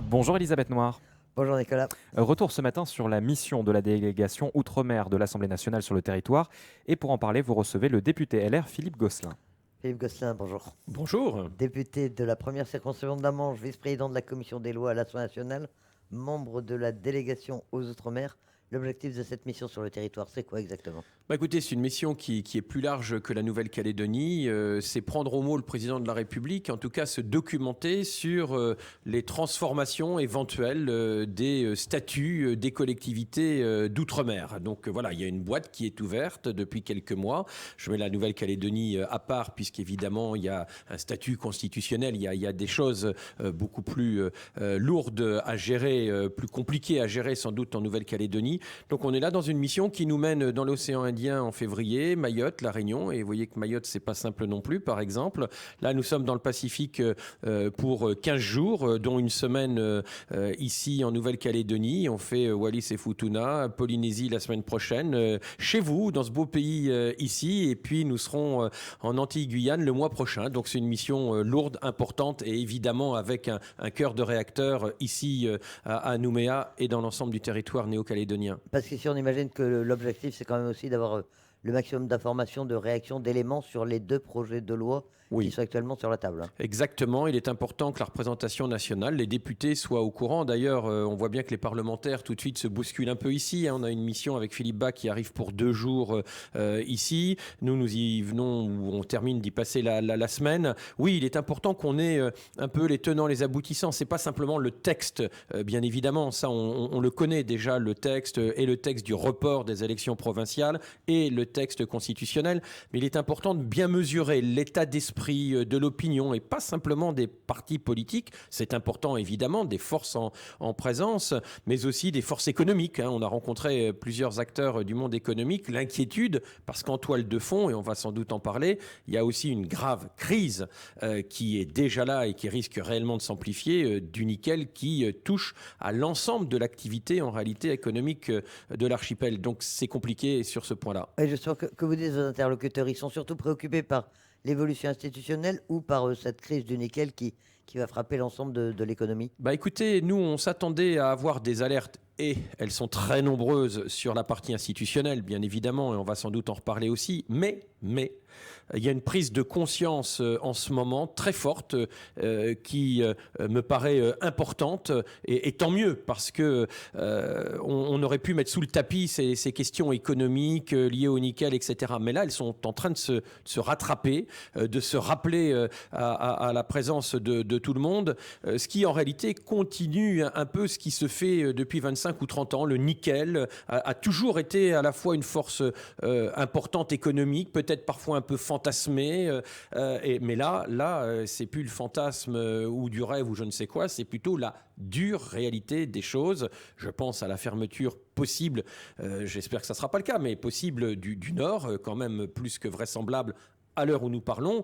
Bonjour Elisabeth Noir. Bonjour Nicolas. Retour ce matin sur la mission de la délégation Outre-mer de l'Assemblée nationale sur le territoire. Et pour en parler, vous recevez le député LR Philippe Gosselin. Philippe Gosselin, bonjour. Bonjour. Député de la première circonscription de la Manche, vice-président de la commission des lois à l'Assemblée nationale, membre de la délégation aux Outre-mer. L'objectif de cette mission sur le territoire, c'est quoi exactement? Écoutez, c'est une mission qui est plus large que la Nouvelle-Calédonie. C'est prendre au mot le président de la République, en tout cas se documenter sur les transformations éventuelles des statuts des collectivités d'outre-mer. Donc voilà, il y a une boîte qui est ouverte depuis quelques mois. Je mets la Nouvelle-Calédonie à part, puisqu'évidemment, il y a un statut constitutionnel. Il y a des choses beaucoup plus lourdes à gérer, plus compliquées à gérer sans doute en Nouvelle-Calédonie. Donc on est là dans une mission qui nous mène dans l'océan Indien en février, Mayotte, La Réunion, et vous voyez que Mayotte c'est pas simple non plus par exemple. Là nous sommes dans le Pacifique pour 15 jours, dont une semaine ici en Nouvelle-Calédonie. On fait Wallis et Futuna, Polynésie la semaine prochaine, chez vous, dans ce beau pays ici, et puis nous serons en Antilles-Guyane le mois prochain. Donc c'est une mission lourde, importante, et évidemment avec un cœur de réacteur ici à Nouméa et dans l'ensemble du territoire néo-calédonien. Parce qu'ici, on imagine que l'objectif, c'est quand même aussi d'avoir le maximum d'informations, de réactions, d'éléments sur les deux projets de loi qui sont actuellement sur la table. Exactement, il est important que la représentation nationale, les députés soient au courant. D'ailleurs, on voit bien que les parlementaires tout de suite se bousculent un peu ici. On a une mission avec Philippe Bas qui arrive pour 2 jours ici. Nous y venons, ou on termine d'y passer la semaine. Oui, il est important qu'on ait un peu les tenants, les aboutissants. C'est pas simplement le texte, bien évidemment. Ça, on le connaît déjà, le texte et le texte du report des élections provinciales et le texte constitutionnel. Mais il est important de bien mesurer l'état d'esprit de l'opinion et pas simplement des partis politiques. C'est important évidemment, des forces en présence, mais aussi des forces économiques. On a rencontré plusieurs acteurs du monde économique. L'inquiétude, parce qu'en toile de fond, et on va sans doute en parler, il y a aussi une grave crise qui est déjà là et qui risque réellement de s'amplifier du nickel qui touche à l'ensemble de l'activité en réalité économique de l'archipel. Donc c'est compliqué sur ce point-là. Et justement, que vous dites vos interlocuteurs, ils sont surtout préoccupés par l'évolution institutionnelle ou par cette crise du nickel qui va frapper l'ensemble de l'économie? Écoutez, nous, on s'attendait à avoir des alertes et elles sont très nombreuses sur la partie institutionnelle, bien évidemment, et on va sans doute en reparler aussi, mais il y a une prise de conscience en ce moment très forte qui me paraît importante et tant mieux parce que on aurait pu mettre sous le tapis ces questions économiques liées au nickel, etc. Mais là, elles sont en train de se rattraper, de se rappeler à la présence de tout le monde, ce qui en réalité continue un peu ce qui se fait depuis 25 ou 30 ans. Le nickel a toujours été à la fois une force importante économique, peut-être parfois un peu fantasmé, mais là, c'est plus le fantasme ou du rêve ou je ne sais quoi, c'est plutôt la dure réalité des choses. Je pense à la fermeture possible, j'espère que ça ne sera pas le cas, mais possible du Nord, quand même plus que vraisemblable à l'heure où nous parlons,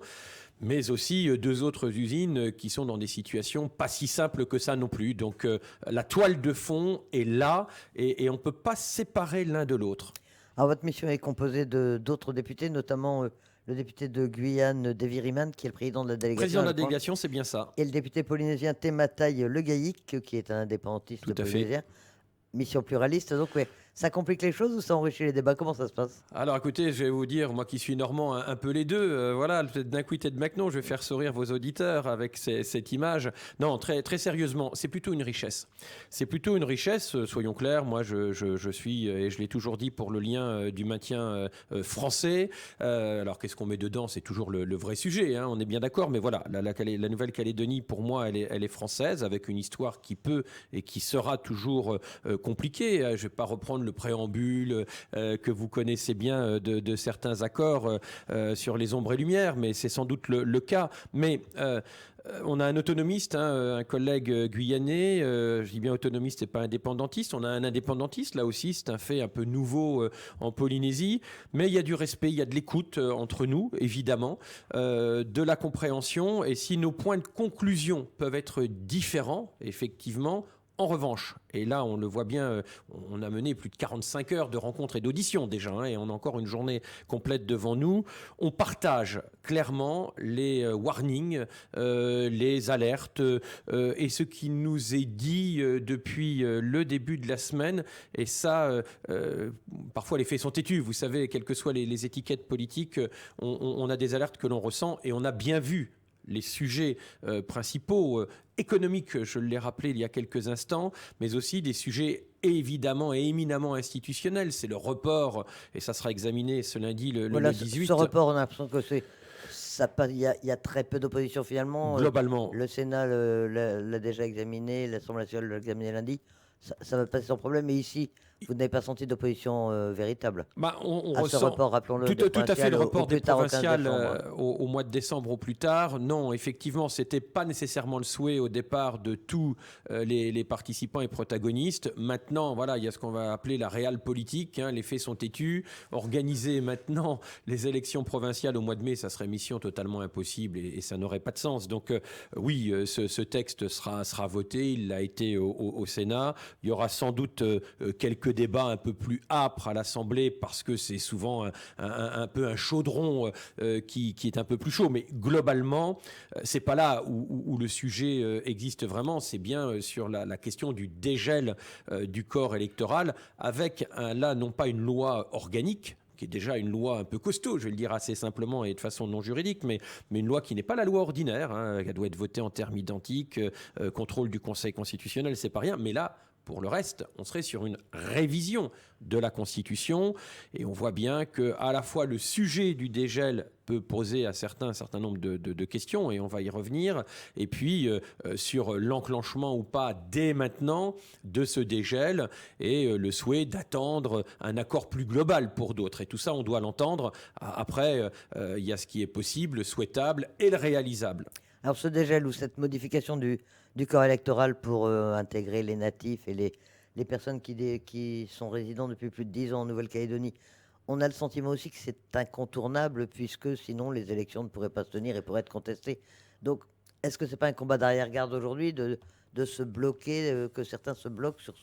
mais aussi 2 autres usines qui sont dans des situations pas si simples que ça non plus. Donc la toile de fond est là et on ne peut pas séparer l'un de l'autre. Alors, votre mission est composée d'autres députés, notamment le député de Guyane, Davy Riemann, qui est le président de la délégation. Président de la délégation, c'est bien ça. Et le député polynésien Tematai Legaïc, qui est un indépendantiste polynésien. Mission pluraliste, donc ouais. Ça complique les choses ou ça enrichit les débats? Comment ça se passe? Alors écoutez, je vais vous dire, moi qui suis normand, un peu les deux, voilà, d'un coup et de Macnon, je vais faire sourire vos auditeurs avec cette image. Non, très, très sérieusement, c'est plutôt une richesse. C'est plutôt une richesse, soyons clairs, moi je suis, et je l'ai toujours dit, pour le lien du maintien français. Alors qu'est-ce qu'on met dedans? C'est toujours le vrai sujet, on est bien d'accord, mais voilà, la Nouvelle-Calédonie, pour moi, elle est française, avec une histoire qui peut et qui sera toujours compliquée. Je ne vais pas reprendre le préambule que vous connaissez bien de certains accords sur les ombres et lumières, mais c'est sans doute le cas. Mais on a un autonomiste, un collègue guyanais, je dis bien autonomiste et pas indépendantiste. On a un indépendantiste, là aussi, c'est un fait un peu nouveau en Polynésie. Mais il y a du respect, il y a de l'écoute entre nous, évidemment, de la compréhension. Et si nos points de conclusion peuvent être différents, effectivement, En revanche, et là on le voit bien, on a mené plus de 45 heures de rencontres et d'auditions déjà, et on a encore une journée complète devant nous. On partage clairement les warnings, les alertes et ce qui nous est dit depuis le début de la semaine. Et ça, parfois les faits sont têtus. Vous savez, quelles que soient les étiquettes politiques, on a des alertes que l'on ressent et on a bien vu les sujets principaux économiques, je l'ai rappelé il y a quelques instants, mais aussi des sujets évidemment et éminemment institutionnels. C'est le report, et ça sera examiné ce lundi le 18. Ce report, on a l'impression que il y a très peu d'opposition finalement. Globalement. Le Sénat l'a déjà examiné, l'Assemblée nationale l'a examiné lundi. Ça va passer sans problème, mais ici, vous n'avez pas senti d'opposition véritable On à ressent ce report, rappelons-le, tout à fait le report des provinciales au au mois de décembre au plus tard. Non, effectivement, c'était pas nécessairement le souhait au départ de tous les participants et protagonistes. Maintenant, voilà, il y a ce qu'on va appeler la réelle politique. Les faits sont têtus. Organiser maintenant les élections provinciales au mois de mai, ça serait mission totalement impossible et ça n'aurait pas de sens. Donc oui, ce texte sera voté. Il a été au Sénat. Il y aura sans doute quelques débats un peu plus âpres à l'Assemblée parce que c'est souvent un peu un chaudron qui est un peu plus chaud. Mais globalement, c'est pas là où le sujet existe vraiment. C'est bien sur la question du dégel du corps électoral avec là non pas une loi organique, qui est déjà une loi un peu costaud, je vais le dire assez simplement et de façon non juridique, mais une loi qui n'est pas la loi ordinaire. Elle doit être votée en termes identiques, contrôle du Conseil constitutionnel, c'est pas rien. Mais là, pour le reste, on serait sur une révision de la Constitution et on voit bien que à la fois le sujet du dégel peut poser à certains un certain nombre de questions et on va y revenir, et puis sur l'enclenchement ou pas dès maintenant de ce dégel et le souhait d'attendre un accord plus global pour d'autres. Et tout ça, on doit l'entendre. Après, il y a ce qui est possible, souhaitable et le réalisable. Alors ce dégel ou cette modification du corps électoral pour intégrer les natifs et les personnes qui sont résidents depuis plus de 10 ans en Nouvelle-Calédonie, on a le sentiment aussi que c'est incontournable puisque sinon les élections ne pourraient pas se tenir et pourraient être contestées. Donc est-ce que ce n'est pas un combat d'arrière-garde aujourd'hui de se bloquer, que certains se bloquent sur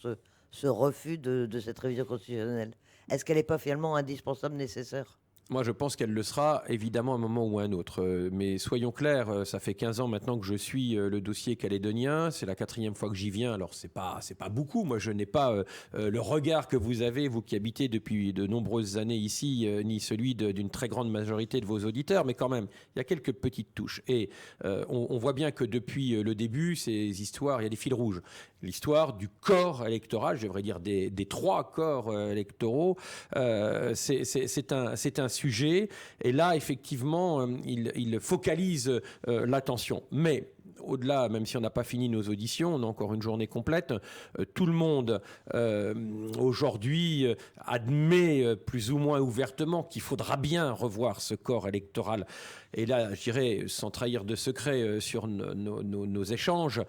ce refus de cette révision constitutionnelle? Est-ce qu'elle n'est pas finalement indispensable, nécessaire ? Moi, je pense qu'elle le sera, évidemment, à un moment ou à un autre. Mais soyons clairs, ça fait 15 ans maintenant que je suis le dossier calédonien. C'est la 4e fois que j'y viens. Alors, c'est pas beaucoup. Moi, je n'ai pas le regard que vous avez, vous qui habitez depuis de nombreuses années ici, ni celui d'une très grande majorité de vos auditeurs. Mais quand même, il y a quelques petites touches. Et on voit bien que depuis le début, ces histoires, il y a des fils rouges. L'histoire du corps électoral, je devrais dire des 3 corps électoraux, c'est un sujet. Et là, effectivement, il focalise l'attention. Mais au-delà, même si on n'a pas fini nos auditions, on a encore une journée complète, tout le monde aujourd'hui admet plus ou moins ouvertement qu'il faudra bien revoir ce corps électoral. Et là, je dirais, sans trahir de secret sur nos échanges,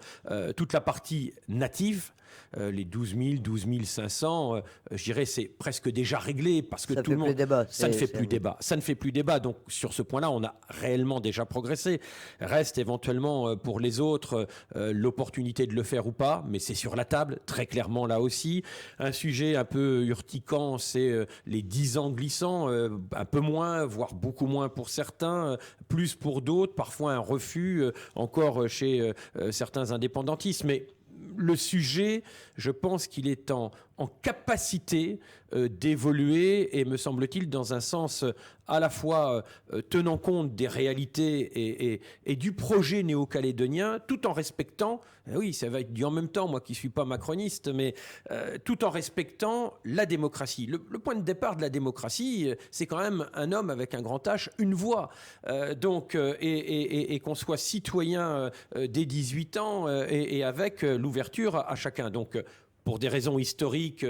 toute la partie native, les 12 000, 12 500, je dirais c'est presque déjà réglé parce que tout le monde... Ça ne fait plus débat. Ça ne fait plus débat. Donc sur ce point-là, on a réellement déjà progressé. Reste éventuellement pour les autres l'opportunité de le faire ou pas, mais c'est sur la table, très clairement là aussi. Un sujet un peu urticant, c'est les 10 ans glissants, un peu moins, voire beaucoup moins pour certains, plus pour d'autres, parfois un refus encore chez certains indépendantistes. Mais le sujet, je pense qu'il est en capacité d'évoluer et, me semble-t-il, dans un sens à la fois tenant compte des réalités et du projet néo-calédonien, tout en respectant, oui, ça va être dit en même temps, moi qui ne suis pas macroniste, mais tout en respectant la démocratie. Le point de départ de la démocratie, c'est quand même un homme avec un grand H, une voix. Donc, et qu'on soit citoyen dès 18 ans et avec l'ouverture à chacun. Donc, pour des raisons historiques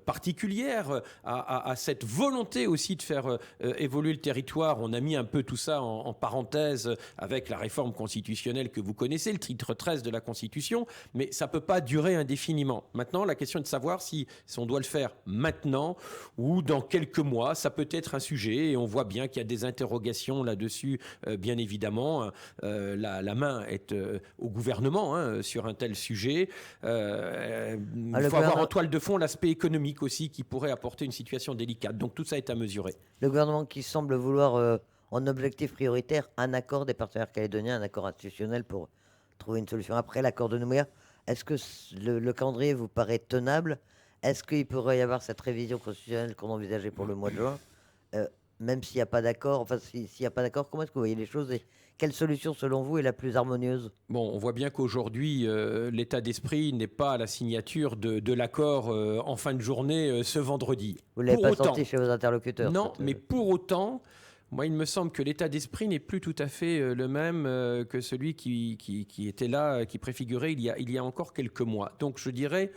particulières, à cette volonté aussi de faire évoluer le territoire. On a mis un peu tout ça en parenthèse avec la réforme constitutionnelle que vous connaissez, le titre 13 de la Constitution, mais ça ne peut pas durer indéfiniment. Maintenant, la question est de savoir si on doit le faire maintenant ou dans quelques mois. Ça peut être un sujet et on voit bien qu'il y a des interrogations là-dessus, bien évidemment. La main est au gouvernement sur un tel sujet. Il faut avoir en toile de fond l'aspect économique aussi qui pourrait apporter une situation délicate. Donc tout ça est à mesurer. Le gouvernement qui semble vouloir, en objectif prioritaire, un accord des partenaires calédoniens, un accord institutionnel pour trouver une solution après l'accord de Nouméa. Est-ce que le calendrier vous paraît tenable? Est-ce qu'il pourrait y avoir cette révision constitutionnelle qu'on envisageait pour le mois de juin, même s'il n'y a pas d'accord? Enfin, s'il n'y a pas d'accord, comment est-ce que vous voyez les choses et quelle solution, selon vous, est la plus harmonieuse? Bon, on voit bien qu'aujourd'hui, l'état d'esprit n'est pas à la signature de l'accord en fin de journée ce vendredi. Vous ne l'avez pas senti chez vos interlocuteurs? Non, mais pour autant, moi, il me semble que l'état d'esprit n'est plus tout à fait le même que celui qui était là, qui préfigurait il y a encore quelques mois. Donc, je dirais,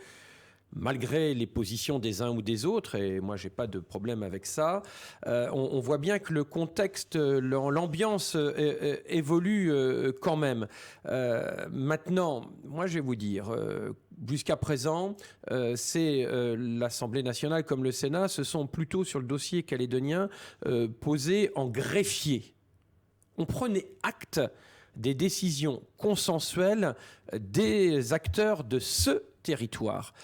malgré les positions des uns ou des autres, et moi, je n'ai pas de problème avec ça, on voit bien que le contexte, l'ambiance évolue quand même. Maintenant, moi, je vais vous dire, jusqu'à présent, c'est l'Assemblée nationale comme le Sénat se sont plutôt sur le dossier calédonien posés en greffier. On prenait acte des décisions consensuelles des acteurs de ce territoire.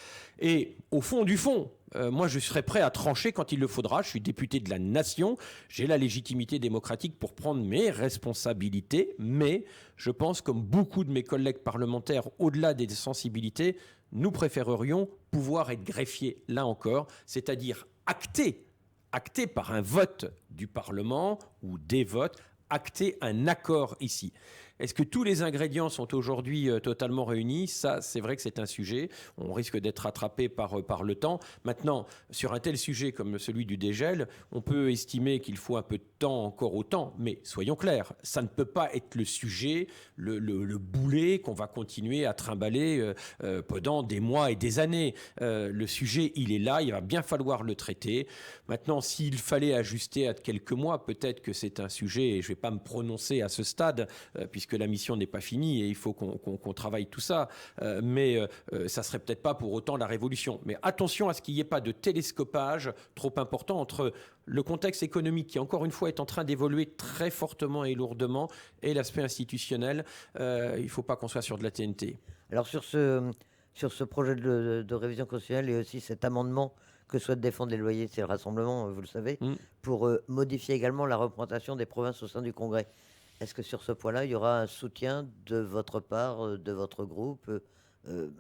Et au fond du fond, moi je serai prêt à trancher quand il le faudra. Je suis député de la nation, j'ai la légitimité démocratique pour prendre mes responsabilités, mais je pense, comme beaucoup de mes collègues parlementaires, au-delà des sensibilités, nous préférerions pouvoir être greffiers, là encore, c'est-à-dire acter par un vote du Parlement ou des votes, acter un accord ici. Est-ce que tous les ingrédients sont aujourd'hui totalement réunis? Ça, c'est vrai que c'est un sujet. On risque d'être rattrapé par le temps. Maintenant, sur un tel sujet comme celui du dégel, on peut estimer qu'il faut un peu de temps encore au temps. Mais soyons clairs, ça ne peut pas être le sujet, le boulet qu'on va continuer à trimballer pendant des mois et des années. Le sujet, il est là, il va bien falloir le traiter. Maintenant, s'il fallait ajuster à quelques mois, peut-être que c'est un sujet, et je ne vais pas me prononcer à ce stade, puisque la mission n'est pas finie et il faut qu'on travaille tout ça. Mais ça ne serait peut-être pas pour autant la révolution. Mais attention à ce qu'il n'y ait pas de télescopage trop important entre le contexte économique qui, encore une fois, est en train d'évoluer très fortement et lourdement et l'aspect institutionnel. Il ne faut pas qu'on soit sur de la TNT. Alors sur ce projet de révision constitutionnelle et aussi cet amendement que souhaite défendre les loyers, c'est le Rassemblement, vous le savez, pour modifier également la représentation des provinces au sein du Congrès. Est-ce que sur ce point-là, il y aura un soutien de votre part, de votre groupe?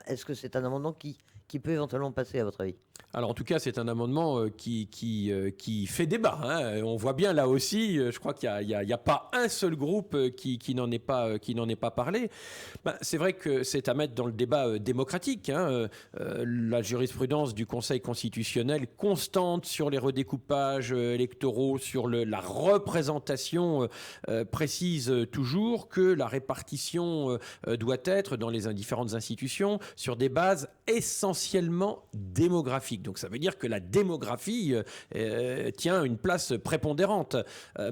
Est-ce que c'est un amendement qui peut éventuellement passer, à votre avis? Alors en tout cas, c'est un amendement qui fait débat. On voit bien là aussi, je crois qu'il n'y a pas un seul groupe qui n'en ait pas parlé. C'est vrai que c'est à mettre dans le débat démocratique. La jurisprudence du Conseil constitutionnel constante sur les redécoupages électoraux, sur la représentation précise toujours que la répartition doit être dans les différentes institutions sur des bases essentiellement démographiques. Donc ça veut dire que la démographie tient une place prépondérante.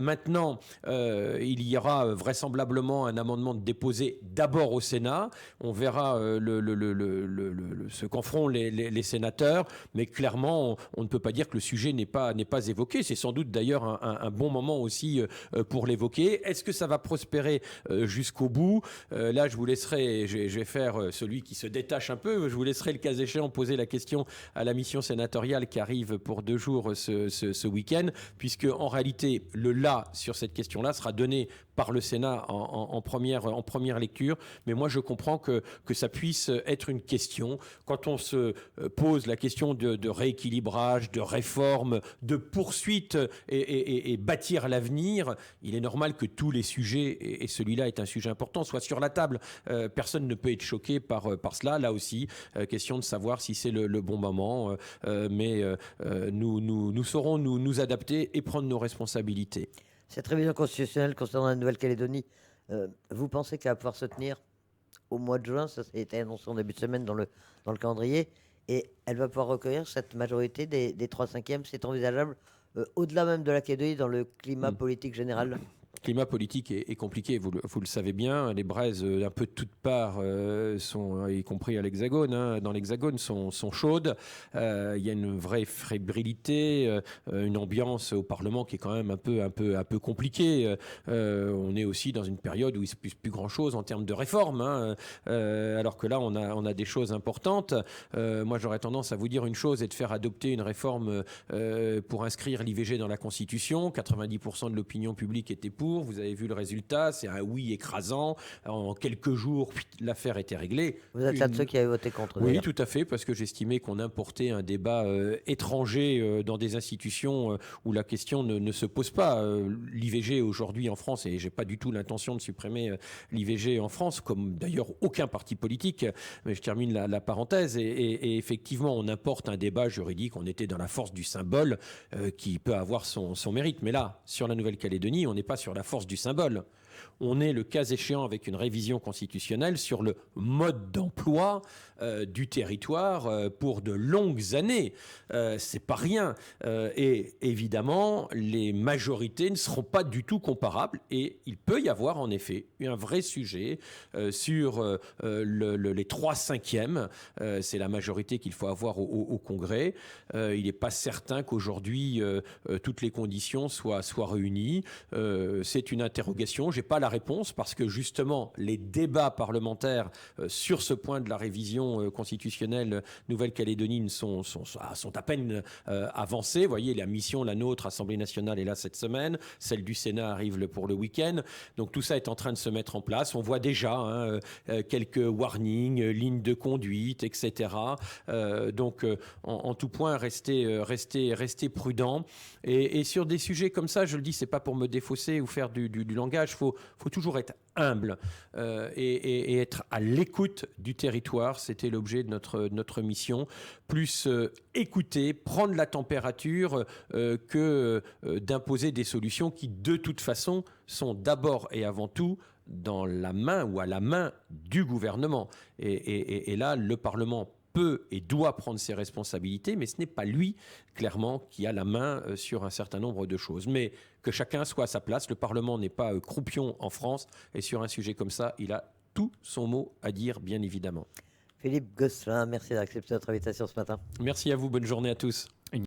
Maintenant, il y aura vraisemblablement un amendement déposé d'abord au Sénat. On verra ce qu'en feront les sénateurs, mais clairement, on ne peut pas dire que le sujet n'est pas évoqué. C'est sans doute d'ailleurs un bon moment aussi pour l'évoquer. Est-ce que ça va prospérer jusqu'au bout? Là, je vous laisserai, je vais faire celui qui se détache un peu, je vous laisserai le cas échéant poser la question à la mission sénatoriale qui arrive pour 2 jours ce week-end, puisque en réalité, le là sur cette question-là sera donné par le Sénat en première lecture. Mais moi, je comprends que ça puisse être une question. Quand on se pose la question de rééquilibrage, de réforme, de poursuite et bâtir l'avenir, il est normal que tous les sujets, et celui-là est un sujet important, soient sur la table. Personne ne peut être choqué par cela. Là aussi, question de savoir si c'est le bon moment. Mais nous saurons nous adapter et prendre nos responsabilités. Cette révision constitutionnelle concernant la Nouvelle-Calédonie, vous pensez qu'elle va pouvoir se tenir au mois de juin? Ça a été annoncé en début de semaine dans le calendrier. Et elle va pouvoir recueillir cette majorité des 3/5. C'est envisageable au-delà même de la Calédonie dans le climat politique général. Climat politique est compliqué, vous le savez bien. Les braises, un peu de toutes parts, y compris à l'Hexagone, dans l'Hexagone, sont chaudes. Il y a une vraie fébrilité, une ambiance au Parlement qui est quand même un peu compliquée. On est aussi dans une période où il ne se passe plus grand-chose en termes de réforme, alors que là, on a des choses importantes. Moi, j'aurais tendance à vous dire une chose et de faire adopter une réforme pour inscrire l'IVG dans la Constitution. 90% de l'opinion publique était pour. Vous avez vu le résultat, c'est un oui écrasant. En quelques jours, l'affaire était réglée. Vous êtes là de ceux qui avaient voté contre. Oui, tout à fait, parce que j'estimais qu'on importait un débat étranger dans des institutions où la question ne se pose pas. L'IVG aujourd'hui en France, et j'ai pas du tout l'intention de supprimer l'IVG en France, comme d'ailleurs aucun parti politique, mais je termine la parenthèse, et effectivement on importe un débat juridique, on était dans la force du symbole qui peut avoir son mérite, mais là, sur la Nouvelle-Calédonie, on n'est pas sur la force du symbole. On est, le cas échéant, avec une révision constitutionnelle sur le mode d'emploi du territoire pour de longues années. C'est pas rien. Et évidemment, les majorités ne seront pas du tout comparables. Et il peut y avoir, en effet, un vrai sujet sur les 3/5. C'est la majorité qu'il faut avoir au Congrès. Il n'est pas certain qu'aujourd'hui, toutes les conditions soient réunies. C'est une interrogation. J'ai pas la réponse parce que justement les débats parlementaires sur ce point de la révision constitutionnelle Nouvelle-Calédonie sont à peine avancés. Vous voyez, la mission, la nôtre, Assemblée nationale est là cette semaine, celle du Sénat arrive pour le week-end. Donc tout ça est en train de se mettre en place. On voit déjà quelques warnings, lignes de conduite, etc. Donc en tout point, restez prudent. Et sur des sujets comme ça, je le dis, c'est pas pour me défausser ou faire du langage. Faut toujours être humble et être à l'écoute du territoire. C'était l'objet de notre mission. Plus écouter, prendre la température que d'imposer des solutions qui, de toute façon, sont d'abord et avant tout dans la main ou à la main du gouvernement. Et là, le Parlement peut et doit prendre ses responsabilités, mais ce n'est pas lui, clairement, qui a la main sur un certain nombre de choses. Mais que chacun soit à sa place. Le Parlement n'est pas croupion en France, et sur un sujet comme ça, il a tout son mot à dire, bien évidemment. Philippe Gosselin, merci d'avoir accepté notre invitation ce matin. Merci à vous, bonne journée à tous.